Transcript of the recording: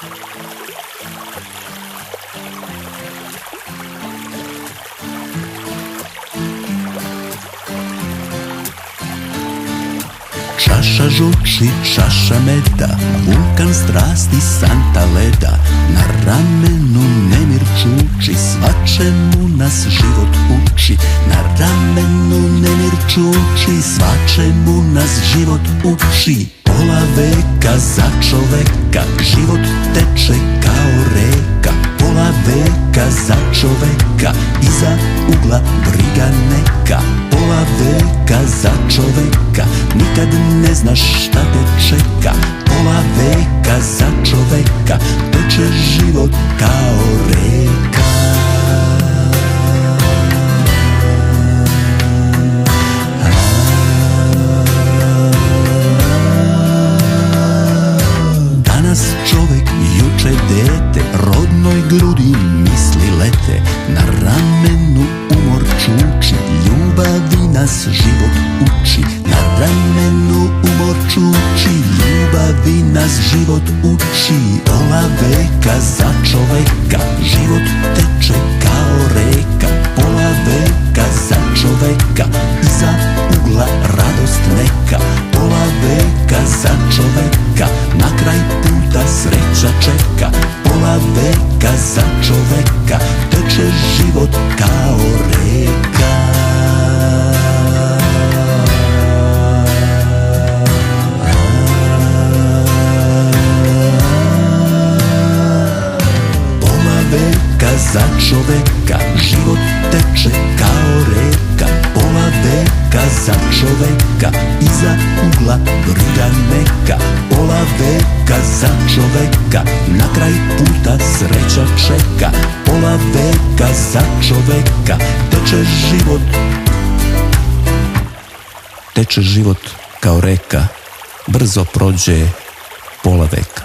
Čaša žuči, čaša meda, vulkan strasti, santa leda. Na ramenu nemir čuči, svačemu nas život uči. Na ramenu nemir čuči, svačemu nas život uči. Pola veka za čoveka, život teče kao reka. Pola veka za čoveka, iza ugla briga neka. Pola veka za čoveka, nikad ne znaš šta te čeka. Pola veka za čoveka, teče život kao reka. Danas čovek, juče dete, rodnoj grudi misli lete. Na ramenu umor čuči, ljubavi nas život uči. Na ramenu umor čuči, ljubavi nas život uči. Pola veka za čoveka, život teče kao reka. Pola veka za čoveka, iza ugla radost neka. Pola veka za čoveka, na kraj puta sreća čeka. Pola veka za čoveka, teče život kao reka. Pola veka za čoveka, život teče kao reka. Pola veka za čoveka, iza ugla briga neka. Pola veka za čoveka, na kraj puta sreća čeka. Pola veka za čoveka, teče život kao reka. Brzo prođe pola veka.